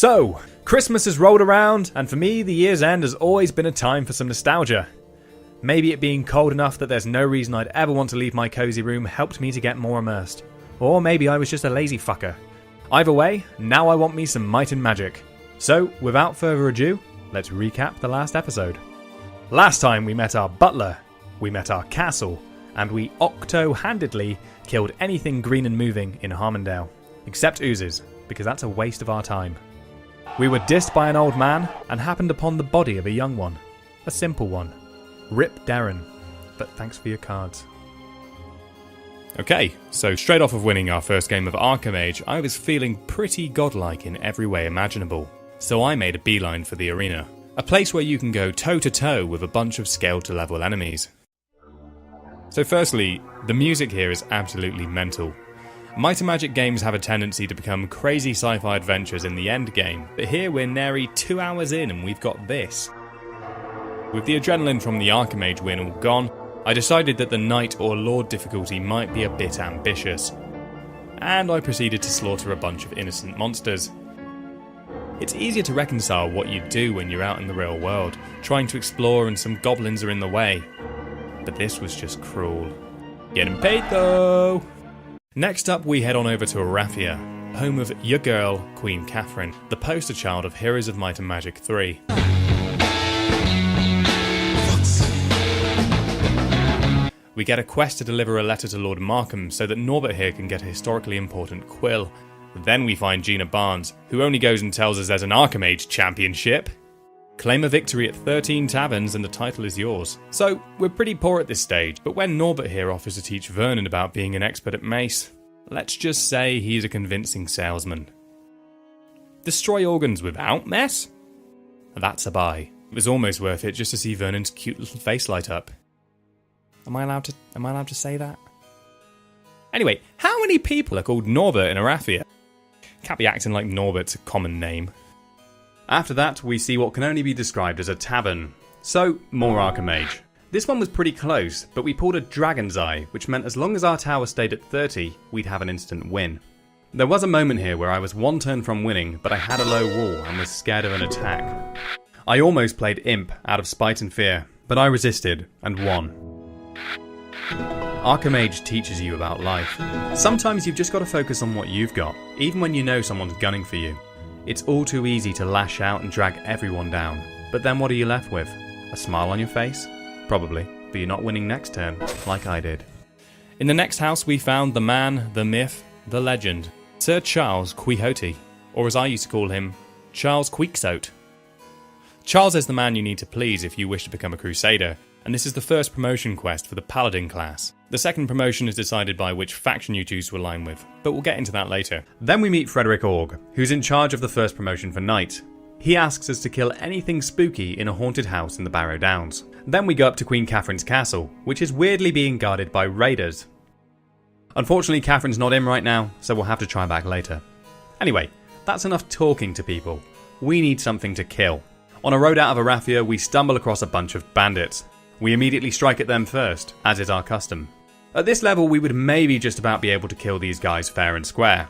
So, Christmas has rolled around, and for me, the year's end has always been a time for some nostalgia. Maybe it being cold enough that there's no reason I'd ever want to leave my cozy room helped me to get more immersed. Or maybe I was just a lazy fucker. Either way, now I want me some Might and Magic. So, without further ado, let's recap the last episode. Last time we met our butler, we met our castle, and we octo-handedly killed anything green and moving in Harmondale. Except oozes, because that's a waste of our time. We were dissed by an old man and happened upon the body of a young one. A simple one. Rip Darren. But thanks for your cards. Okay, so straight off of winning our first game of Archimage, I was feeling pretty godlike in every way imaginable. So I made a beeline for the arena. A place where you can go toe-to-toe with a bunch of scale-to-level enemies. So firstly, the music here is absolutely mental. Might and Magic games have a tendency to become crazy sci-fi adventures in the end game, but here we're nary 2 hours in and we've got this. With the adrenaline from the Archimage win all gone, I decided that the Knight or Lord difficulty might be a bit ambitious. And I proceeded to slaughter a bunch of innocent monsters. It's easier to reconcile what you do when you're out in the real world, trying to explore and some goblins are in the way. But this was just cruel. Getting paid though! Next up, we head on over to Arathia, home of your girl, Queen Catherine, the poster child of Heroes of Might and Magic 3. We get a quest to deliver a letter to Lord Markham so that Norbert here can get a historically important quill. Then we find Gina Barnes, who only goes and tells us there's an Archimage championship. Claim a victory at 13 taverns and the title is yours. So, we're pretty poor at this stage, but when Norbert here offers to teach Vernon about being an expert at mace, let's just say he's a convincing salesman. Destroy organs without mess? That's a buy. It was almost worth it just to see Vernon's cute little face light up. Am I allowed to say that? Anyway, how many people are called Norbert in Arathia? Can't be acting like Norbert's a common name. After that, we see what can only be described as a tavern. So, more Archimage. This one was pretty close, but we pulled a Dragon's Eye, which meant as long as our tower stayed at 30, we'd have an instant win. There was a moment here where I was one turn from winning, but I had a low wall and was scared of an attack. I almost played Imp out of spite and fear, but I resisted and won. Archimage teaches you about life. Sometimes you've just got to focus on what you've got, even when you know someone's gunning for you. It's all too easy to lash out and drag everyone down, but then what are you left with? A smile on your face? Probably, but you're not winning next turn, like I did. In the next house we found the man, the myth, the legend, Sir Charles Quixote, or as I used to call him, Charles Quixote. Charles is the man you need to please if you wish to become a Crusader, and this is the first promotion quest for the Paladin class. The second promotion is decided by which faction you choose to align with, but we'll get into that later. Then we meet Frederick Org, who's in charge of the first promotion for Knight. He asks us to kill anything spooky in a haunted house in the Barrow Downs. Then we go up to Queen Catherine's castle, which is weirdly being guarded by raiders. Unfortunately, Catherine's not in right now, so we'll have to try back later. Anyway, that's enough talking to people. We need something to kill. On a road out of Arathia, we stumble across a bunch of bandits. We immediately strike at them first, as is our custom. At this level, we would maybe just about be able to kill these guys fair and square.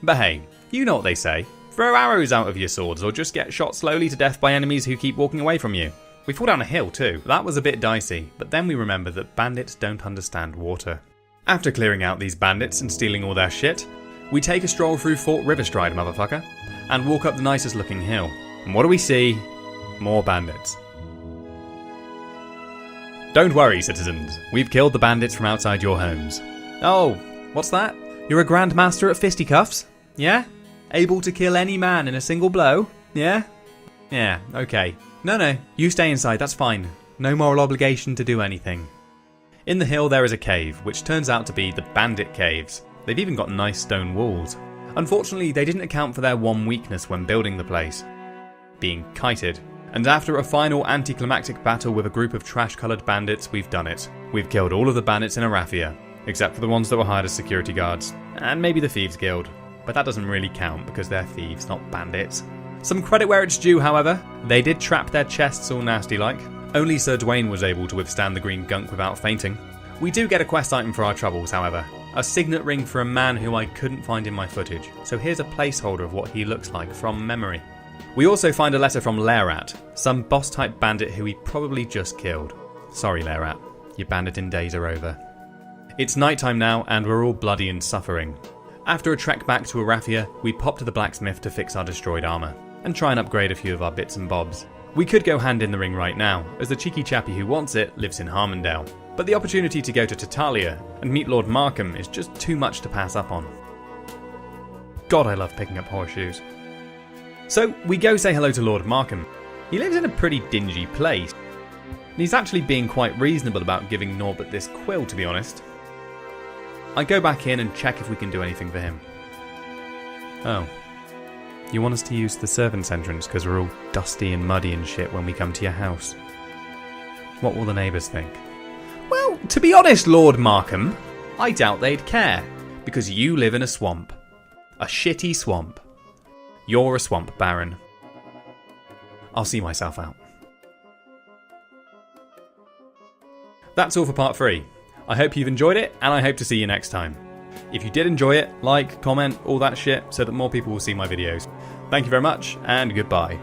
But hey, you know what they say. Throw arrows out of your swords or just get shot slowly to death by enemies who keep walking away from you. We fall down a hill too. That was a bit dicey, but then we remember that bandits don't understand water. After clearing out these bandits and stealing all their shit, we take a stroll through Fort Riverstride, motherfucker, and walk up the nicest looking hill. And what do we see? More bandits. Don't worry, citizens. We've killed the bandits from outside your homes. Oh, what's that? You're a Grandmaster at fisticuffs? Yeah? Able to kill any man in a single blow? Yeah? Yeah, okay. No, you stay inside, that's fine. No moral obligation to do anything. In the hill there is a cave, which turns out to be the Bandit Caves. They've even got nice stone walls. Unfortunately, they didn't account for their one weakness when building the place. Being kited. And after a final anticlimactic battle with a group of trash-coloured bandits, we've done it. We've killed all of the bandits in Arathia, except for the ones that were hired as security guards, and maybe the Thieves Guild. But that doesn't really count because they're thieves, not bandits. Some credit where it's due, however. They did trap their chests all nasty-like. Only Sir Dwayne was able to withstand the green gunk without fainting. We do get a quest item for our troubles, however. A signet ring for a man who I couldn't find in my footage, so here's a placeholder of what he looks like from memory. We also find a letter from Lairat, some boss-type bandit who he probably just killed. Sorry Lairat, your banditing days are over. It's nighttime now and we're all bloody and suffering. After a trek back to Arathia, we pop to the blacksmith to fix our destroyed armour, and try and upgrade a few of our bits and bobs. We could go hand in the ring right now, as the cheeky chappie who wants it lives in Harmondale, but the opportunity to go to Tatalia and meet Lord Markham is just too much to pass up on. God, I love picking up horseshoes. So we go say hello to Lord Markham. He lives in a pretty dingy place, and he's actually being quite reasonable about giving Norbert this quill, to be honest. I go back in and check if we can do anything for him. Oh. You want us to use the servants' entrance because we're all dusty and muddy and shit when we come to your house? What will the neighbours think? Well, to be honest, Lord Markham, I doubt they'd care, because you live in a swamp. A shitty swamp. You're a swamp baron. I'll see myself out. That's all for part 3. I hope you've enjoyed it, and I hope to see you next time. If you did enjoy it, like, comment, all that shit, so that more people will see my videos. Thank you very much, and goodbye.